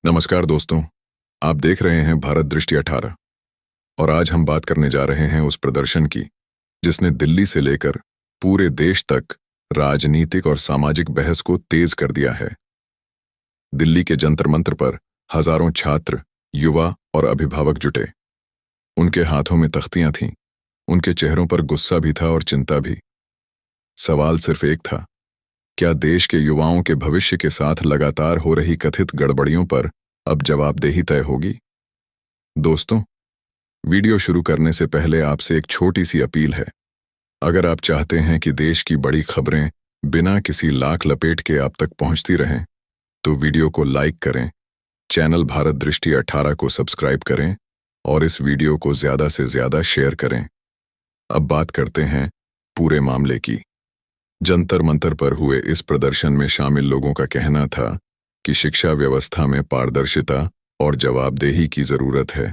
नमस्कार दोस्तों। आप देख रहे हैं भारत दृष्टि 18 और आज हम बात करने जा रहे हैं उस प्रदर्शन की जिसने दिल्ली से लेकर पूरे देश तक राजनीतिक और सामाजिक बहस को तेज कर दिया है। दिल्ली के जंतर मंतर पर हजारों छात्र, युवा और अभिभावक जुटे। उनके हाथों में तख्तियां थीं, उनके चेहरों पर गुस्सा भी था और चिंता भी। सवाल सिर्फ एक था, क्या देश के युवाओं के भविष्य के साथ लगातार हो रही कथित गड़बड़ियों पर अब जवाबदेही तय होगी? दोस्तों, वीडियो शुरू करने से पहले आपसे एक छोटी सी अपील है। अगर आप चाहते हैं कि देश की बड़ी खबरें बिना किसी लाख लपेट के आप तक पहुंचती रहें, तो वीडियो को लाइक करें, चैनल भारत दृष्टि 18 को सब्सक्राइब करें और इस वीडियो को ज्यादा से ज्यादा शेयर करें। अब बात करते हैं पूरे मामले की। जंतर मंतर पर हुए इस प्रदर्शन में शामिल लोगों का कहना था कि शिक्षा व्यवस्था में पारदर्शिता और जवाबदेही की जरूरत है।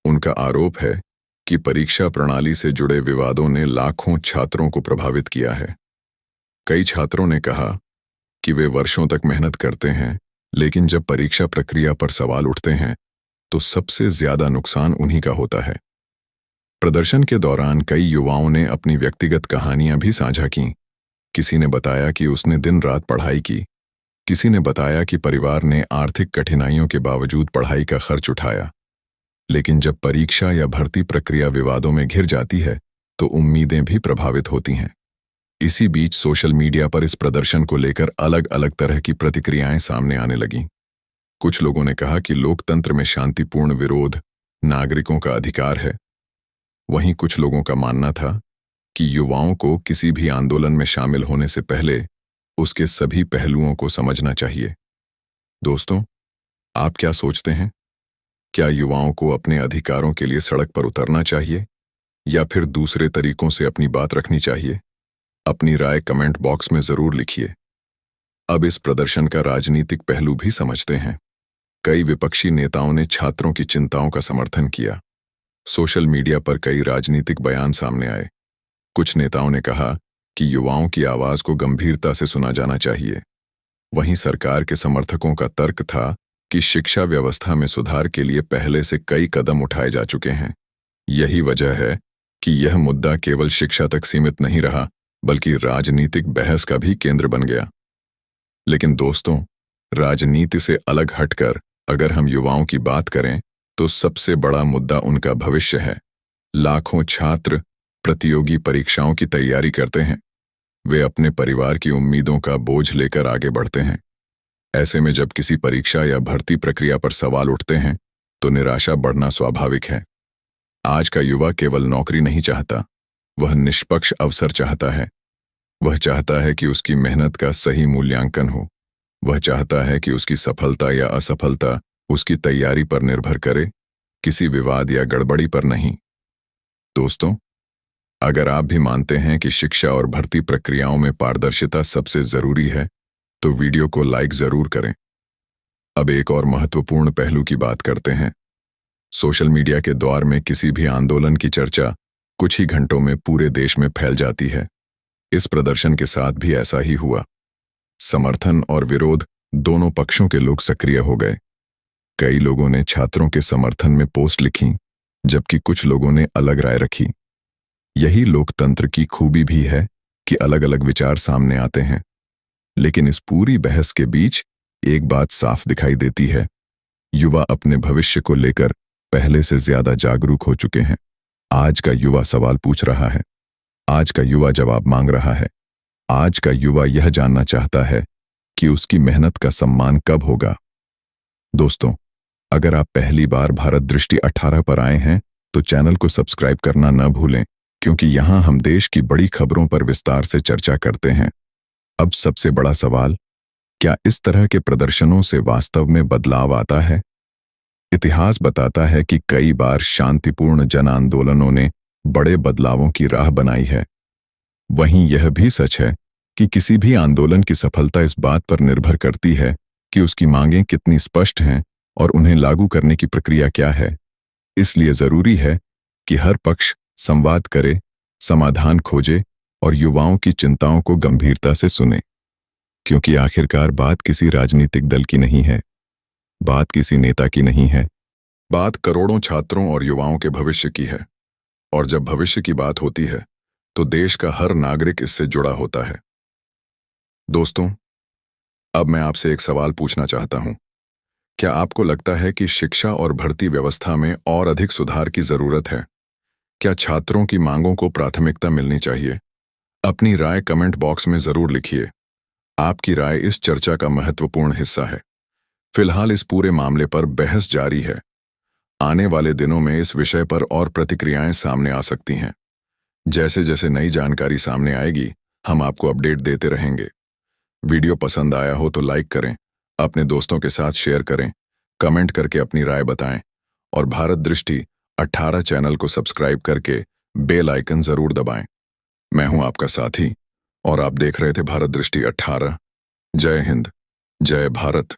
उनका आरोप है कि परीक्षा प्रणाली से जुड़े विवादों ने लाखों छात्रों को प्रभावित किया है। कई छात्रों ने कहा कि वे वर्षों तक मेहनत करते हैं, लेकिन जब परीक्षा प्रक्रिया पर सवाल उठते हैं तो सबसे ज्यादा नुकसान उन्हीं का होता है। प्रदर्शन के दौरान कई युवाओं ने अपनी व्यक्तिगत कहानियां भी साझा कीं। किसी ने बताया कि उसने दिन रात पढ़ाई की, किसी ने बताया कि परिवार ने आर्थिक कठिनाइयों के बावजूद पढ़ाई का खर्च उठाया। लेकिन जब परीक्षा या भर्ती प्रक्रिया विवादों में घिर जाती है तो उम्मीदें भी प्रभावित होती हैं। इसी बीच सोशल मीडिया पर इस प्रदर्शन को लेकर अलग अलग तरह की प्रतिक्रियाएं सामने आने लगीं। कुछ लोगों ने कहा कि लोकतंत्र में शांतिपूर्ण विरोध नागरिकों का अधिकार है। वहीं कुछ लोगों का मानना था कि युवाओं को किसी भी आंदोलन में शामिल होने से पहले उसके सभी पहलुओं को समझना चाहिए। दोस्तों, आप क्या सोचते हैं? क्या युवाओं को अपने अधिकारों के लिए सड़क पर उतरना चाहिए या फिर दूसरे तरीकों से अपनी बात रखनी चाहिए? अपनी राय कमेंट बॉक्स में जरूर लिखिए। अब इस प्रदर्शन का राजनीतिक पहलू भी समझते हैं। कई विपक्षी नेताओं ने छात्रों की चिंताओं का समर्थन किया। सोशल मीडिया पर कई राजनीतिक बयान सामने आए। कुछ नेताओं ने कहा कि युवाओं की आवाज को गंभीरता से सुना जाना चाहिए। वहीं सरकार के समर्थकों का तर्क था कि शिक्षा व्यवस्था में सुधार के लिए पहले से कई कदम उठाए जा चुके हैं। यही वजह है कि यह मुद्दा केवल शिक्षा तक सीमित नहीं रहा, बल्कि राजनीतिक बहस का भी केंद्र बन गया। लेकिन दोस्तों, राजनीति से अलग हटकर अगर हम युवाओं की बात करें तो सबसे बड़ा मुद्दा उनका भविष्य है। लाखों छात्र प्रतियोगी परीक्षाओं की तैयारी करते हैं। वे अपने परिवार की उम्मीदों का बोझ लेकर आगे बढ़ते हैं। ऐसे में जब किसी परीक्षा या भर्ती प्रक्रिया पर सवाल उठते हैं तो निराशा बढ़ना स्वाभाविक है। आज का युवा केवल नौकरी नहीं चाहता, वह निष्पक्ष अवसर चाहता है। वह चाहता है कि उसकी मेहनत का सही मूल्यांकन हो। वह चाहता है कि उसकी सफलता या असफलता उसकी तैयारी पर निर्भर करे, किसी विवाद या गड़बड़ी पर नहीं। दोस्तों, अगर आप भी मानते हैं कि शिक्षा और भर्ती प्रक्रियाओं में पारदर्शिता सबसे जरूरी है, तो वीडियो को लाइक जरूर करें। अब एक और महत्वपूर्ण पहलू की बात करते हैं। सोशल मीडिया के दौर में किसी भी आंदोलन की चर्चा कुछ ही घंटों में पूरे देश में फैल जाती है। इस प्रदर्शन के साथ भी ऐसा ही हुआ। समर्थन और विरोध दोनों पक्षों के लोग सक्रिय हो गए। कई लोगों ने छात्रों के समर्थन में पोस्ट लिखी, जबकि कुछ लोगों ने अलग राय रखी। यही लोकतंत्र की खूबी भी है कि अलग अलग विचार सामने आते हैं। लेकिन इस पूरी बहस के बीच एक बात साफ दिखाई देती है, युवा अपने भविष्य को लेकर पहले से ज्यादा जागरूक हो चुके हैं। आज का युवा सवाल पूछ रहा है, आज का युवा जवाब मांग रहा है। आज का युवा यह जानना चाहता है कि उसकी मेहनत का सम्मान कब होगा। दोस्तों, अगर आप पहली बार भारत दृष्टि 18 पर आए हैं तो चैनल को सब्सक्राइब करना न भूलें, क्योंकि यहां हम देश की बड़ी खबरों पर विस्तार से चर्चा करते हैं। अब सबसे बड़ा सवाल, क्या इस तरह के प्रदर्शनों से वास्तव में बदलाव आता है? इतिहास बताता है कि कई बार शांतिपूर्ण जन आंदोलनों ने बड़े बदलावों की राह बनाई है। वहीं यह भी सच है कि किसी भी आंदोलन की सफलता इस बात पर निर्भर करती है कि उसकी मांगें कितनी स्पष्ट हैं और उन्हें लागू करने की प्रक्रिया क्या है। इसलिए जरूरी है कि हर पक्ष संवाद करे, समाधान खोजे और युवाओं की चिंताओं को गंभीरता से सुने, क्योंकि आखिरकार बात किसी राजनीतिक दल की नहीं है, बात किसी नेता की नहीं है, बात करोड़ों छात्रों और युवाओं के भविष्य की है। और जब भविष्य की बात होती है, तो देश का हर नागरिक इससे जुड़ा होता है। दोस्तों, अब मैं आपसे एक सवाल पूछना चाहता हूं। क्या आपको लगता है कि शिक्षा और भर्ती व्यवस्था में और अधिक सुधार की जरूरत है? क्या छात्रों की मांगों को प्राथमिकता मिलनी चाहिए? अपनी राय कमेंट बॉक्स में जरूर लिखिए। आपकी राय इस चर्चा का महत्वपूर्ण हिस्सा है। फिलहाल इस पूरे मामले पर बहस जारी है। आने वाले दिनों में इस विषय पर और प्रतिक्रियाएं सामने आ सकती हैं। जैसे जैसे नई जानकारी सामने आएगी, हम आपको अपडेट देते रहेंगे। वीडियो पसंद आया हो तो लाइक करें, अपने दोस्तों के साथ शेयर करें, कमेंट करके अपनी राय बताएं और भारत दृष्टि 18 चैनल को सब्सक्राइब करके बेल आइकन जरूर दबाएं। मैं हूं आपका साथी और आप देख रहे थे भारत दृष्टि 18। जय हिंद, जय भारत।